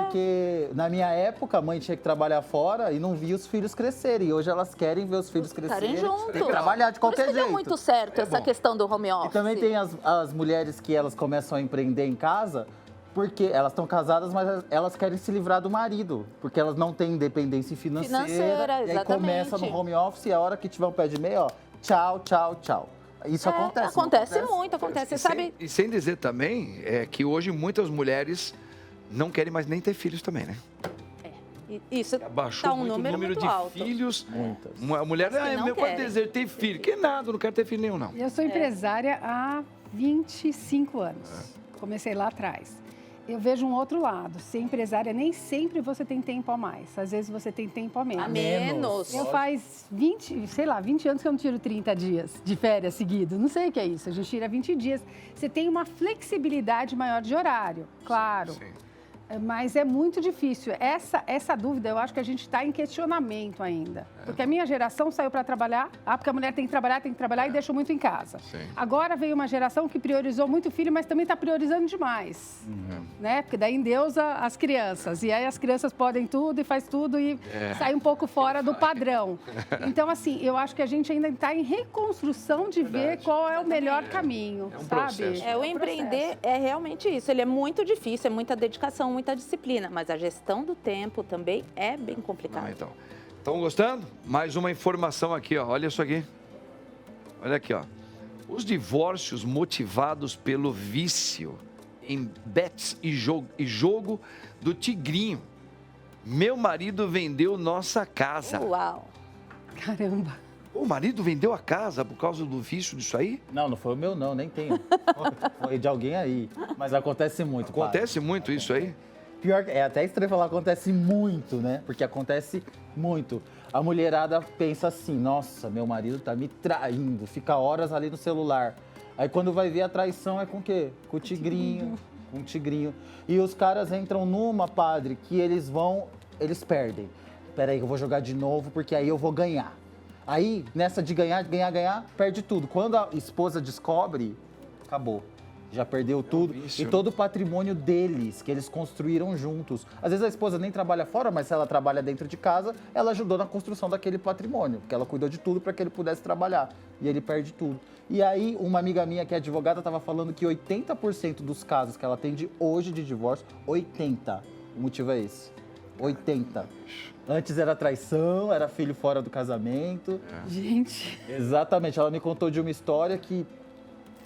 Porque na minha época a mãe tinha que trabalhar fora e não via os filhos crescerem. E hoje elas querem ver os filhos crescerem. Juntos. Tem que trabalhar de qualquer jeito. Deu muito certo essa questão do home office. E também tem as mulheres que elas começam a empreender em casa Porque elas estão casadas, mas elas querem se livrar do marido. Porque elas não têm independência financeira. Financeira, e aí começa no home office e a hora que tiver um pé de meia, ó, tchau, tchau, tchau. Isso acontece. Acontece muito, acontece. Sabe? E sem dizer também que hoje muitas mulheres não querem mais nem ter filhos também, né? Isso Abaixou tá um muito o número muito de alto. filhos. Muitas. A mulher, meu pai querem. deseja ter filho. Que nada, não quero ter filho nenhum, não. Eu sou empresária há 25 anos. Comecei lá atrás. Eu vejo um outro lado. Ser empresária, nem sempre você tem tempo a mais. Às vezes você tem tempo a menos. A menos. Eu faz 20 anos que eu não tiro 30 dias de férias seguidos. Não sei o que é isso. A gente tira 20 dias. Você tem uma flexibilidade maior de horário, claro. Sim. Mas é muito difícil. Essa dúvida, eu acho que a gente está em questionamento ainda. Porque a minha geração saiu para trabalhar, porque a mulher tem que trabalhar e deixou muito em casa. Sim. Agora veio uma geração que priorizou muito o filho, mas também está priorizando demais. Né? Porque daí endeusa as crianças. E aí as crianças podem tudo e faz tudo e sai um pouco fora do padrão. Então, assim, eu acho que a gente ainda está em reconstrução de ver qual é o melhor caminho, É um sabe? processo. O empreender é realmente isso. Ele é muito difícil, é muita dedicação, muita disciplina, mas a gestão do tempo também é bem complicada. Então, estão gostando? Mais uma informação aqui, ó. Olha isso aqui. Olha aqui, ó. Os divórcios motivados pelo vício em bets e jogo do Tigrinho. Meu marido vendeu nossa casa. Uau! Caramba! O marido vendeu a casa por causa do vício disso aí? Não foi o meu não, nem tenho. Foi de alguém aí. Mas acontece muito, Acontece muito isso aí? Pior que é até estranho falar acontece muito, né? Porque acontece muito. A mulherada pensa assim, nossa, meu marido tá me traindo, fica horas ali no celular. Aí quando vai ver a traição é com o quê? Com o tigrinho, com o tigrinho. E os caras entram numa, padre, que eles perdem. Peraí que eu vou jogar de novo porque aí eu vou ganhar. Aí, nessa de ganhar, perde tudo. Quando a esposa descobre, acabou. Já perdeu tudo. vício, E todo o patrimônio deles, que eles construíram juntos. Às vezes a esposa nem trabalha fora, mas se ela trabalha dentro de casa, ela ajudou na construção daquele patrimônio. Porque ela cuidou de tudo para que ele pudesse trabalhar. E ele perde tudo. E aí, uma amiga minha que é advogada estava falando que 80% dos casos que ela atende hoje de divórcio, 80%. O motivo é esse. 80%. Antes era traição, era filho fora do casamento. Gente... Exatamente. Ela me contou de uma história que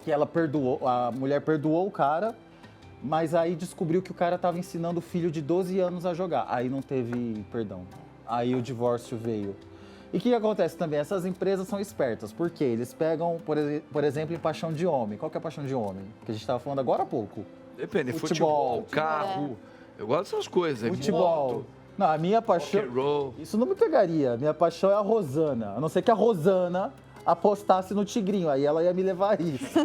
ela perdoou, a mulher perdoou o cara, mas aí descobriu que o cara estava ensinando o filho de 12 anos a jogar. Aí não teve perdão. Aí o divórcio veio. E o que acontece também? Essas empresas são espertas, porque eles pegam, por exemplo, em paixão de homem. Qual que é a paixão de homem? Que a gente estava falando agora há pouco. Depende, futebol, carro. Eu gosto dessas coisas. Futebol. Moto, Não, a minha paixão... rock and roll. Isso não me pegaria. Minha paixão é a Rosana. A não ser que a Rosana apostasse no Tigrinho. Aí ela ia me levar a isso.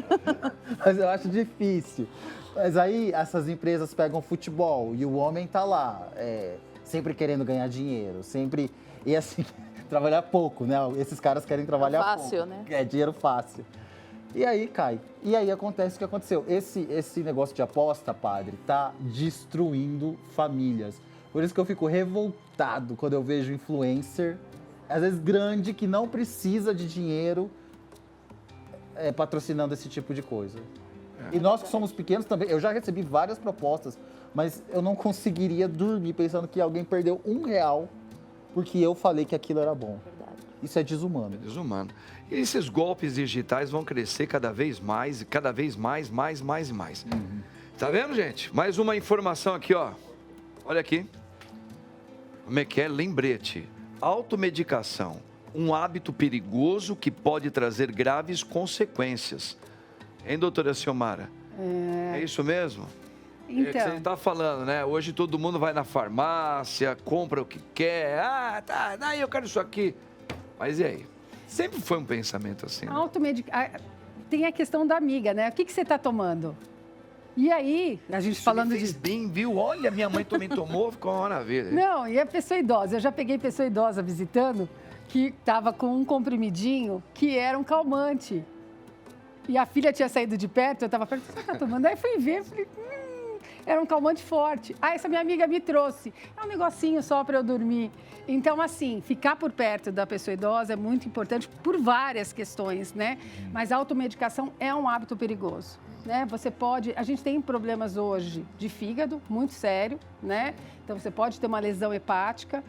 Mas eu acho difícil. Mas aí essas empresas pegam futebol e o homem tá lá, sempre querendo ganhar dinheiro, sempre... E assim, trabalhar pouco, né? Esses caras querem trabalhar Fácil, pouco. né? É dinheiro fácil. E aí cai. E aí acontece o que aconteceu. Esse negócio de aposta, padre, tá destruindo famílias. Por isso que eu fico revoltado quando eu vejo influencer, às vezes grande, que não precisa de dinheiro, patrocinando esse tipo de coisa. E nós que somos pequenos também, eu já recebi várias propostas, mas eu não conseguiria dormir pensando que alguém perdeu R$1 porque eu falei que aquilo era bom. Isso é desumano. Desumano. E esses golpes digitais vão crescer cada vez mais, e cada vez mais. Tá vendo, gente? Mais uma informação aqui, ó. Olha aqui. Como é que é? Lembrete. Automedicação. Um hábito perigoso que pode trazer graves consequências. Hein, doutora Ciomara? É isso mesmo? É que você está falando, né? Hoje todo mundo vai na farmácia, compra o que quer. Ah, tá, daí eu quero isso aqui. Mas e aí? Sempre foi um pensamento assim, né? Tem a questão da amiga, né? O que você está tomando? E aí, a gente falando me fez bem, viu? Olha, minha mãe também tomou, ficou uma maravilha. Não, e a pessoa idosa. Eu já peguei pessoa idosa visitando que estava com um comprimidinho que era um calmante. E a filha tinha saído de perto, eu estava perto, o que você está tomando? Aí fui ver, falei, era um calmante forte. Ah, essa minha amiga me trouxe. É um negocinho só para eu dormir. Então, assim, ficar por perto da pessoa idosa é muito importante por várias questões, né? Mas a automedicação é um hábito perigoso. né? Você pode... A gente tem problemas hoje de fígado, muito sério, né? Então, você pode ter uma lesão hepática.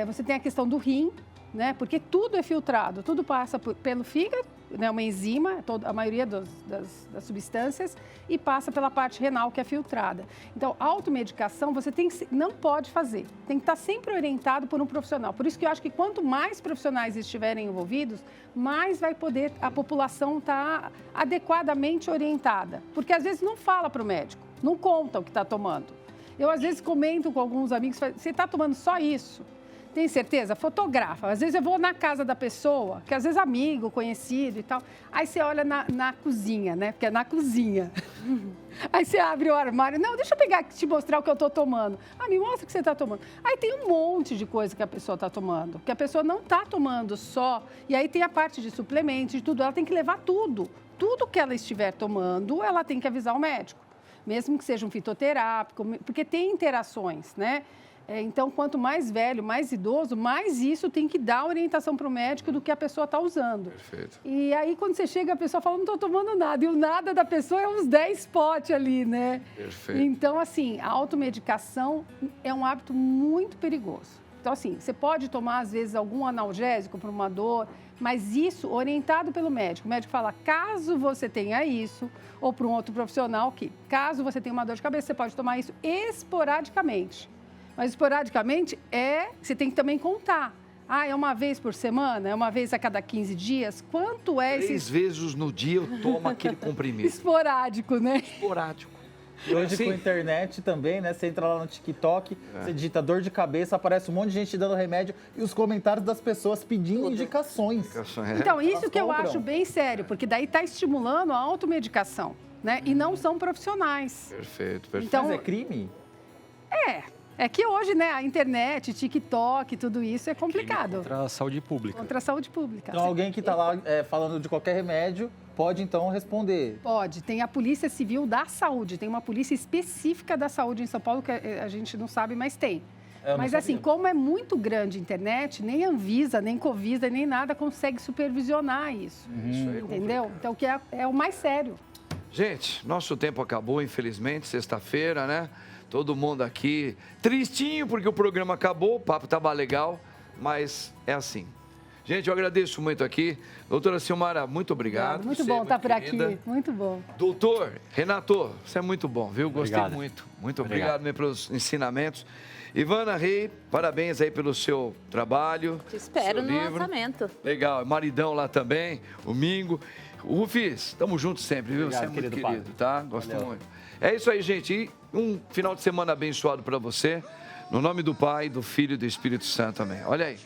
Você tem a questão do rim, né? Porque tudo é filtrado, tudo passa pelo fígado, né? Uma enzima, a maioria das substâncias, e passa pela parte renal, que é filtrada. Então, automedicação você não pode fazer. Tem que estar sempre orientado por um profissional. Por isso que eu acho que quanto mais profissionais estiverem envolvidos, mais vai poder a população estar adequadamente orientada. Porque às vezes não fala para o médico, não conta o que está tomando. Eu às vezes comento com alguns amigos, você está tomando só isso? Tem certeza? Fotografa. Às vezes eu vou na casa da pessoa, que às vezes é amigo, conhecido e tal. Aí você olha na cozinha, né? Porque é na cozinha. Aí você abre o armário. Não, deixa eu pegar aqui, te mostrar o que eu estou tomando. Ah, me mostra o que você está tomando. Aí tem um monte de coisa que a pessoa está tomando. Que a pessoa não está tomando só. E aí tem a parte de suplementos, de tudo. Ela tem que levar tudo. Tudo que ela estiver tomando, ela tem que avisar o médico. Mesmo que seja um fitoterápico, porque tem interações, né? Então, quanto mais velho, mais idoso, mais isso tem que dar orientação para o médico do que a pessoa está usando. Perfeito. E aí, quando você chega, a pessoa fala, não estou tomando nada. E o nada da pessoa é uns 10 potes ali, né? Perfeito. Então, assim, a automedicação é um hábito muito perigoso. Então, assim, você pode tomar, às vezes, algum analgésico para uma dor, mas isso orientado pelo médico. O médico fala, caso você tenha isso, ou para um outro profissional, que caso você tenha uma dor de cabeça, você pode tomar isso esporadicamente. Mas esporadicamente você tem que também contar. Ah, é uma vez por semana? É uma vez a cada 15 dias? Quanto é esse... 3 vezes no dia eu tomo aquele comprimido. Esporádico, né? Esporádico. E hoje Assim, com a internet também, né? Você entra lá no TikTok, você digita dor de cabeça, aparece um monte de gente dando remédio e os comentários das pessoas pedindo indicações. Então, isso Elas que eu compram. acho bem sério, porque daí está estimulando a automedicação, né? E não são profissionais. Perfeito, perfeito. Então, Mas é crime? É que hoje, né, a internet, TikTok, tudo isso é complicado. Contra a saúde pública. Contra a saúde pública. Então alguém que está lá falando de qualquer remédio pode então responder. Pode. Tem a Polícia Civil da Saúde, tem uma polícia específica da saúde em São Paulo que a gente não sabe, mas tem. Mas assim, como é muito grande a internet, nem Anvisa, nem Covisa, nem nada consegue supervisionar isso. Isso aí é Entendeu? complicado. Então, que é o mais sério. Gente, nosso tempo acabou, infelizmente, sexta-feira, né? Todo mundo aqui tristinho porque o programa acabou, o papo estava legal, mas é assim. Gente, eu agradeço muito aqui. Doutora Silmara, muito obrigado. Muito Você bom é estar muito por querida. aqui. Muito bom. Doutor Renato, você é muito bom, viu? Gostei Obrigado. muito. Muito obrigado mesmo pelos ensinamentos. Ivana Rei, parabéns aí pelo seu trabalho. Te espero seu no livro. lançamento. Legal, maridão lá também, o Mingo. O Rufis, tamo junto sempre, viu? Obrigado, Você é muito querido querido, padre. tá? Gosto Valeu. muito. É isso aí, gente. E um final de semana abençoado para você. No nome do Pai, do Filho e do Espírito Santo. Amém. Olha aí.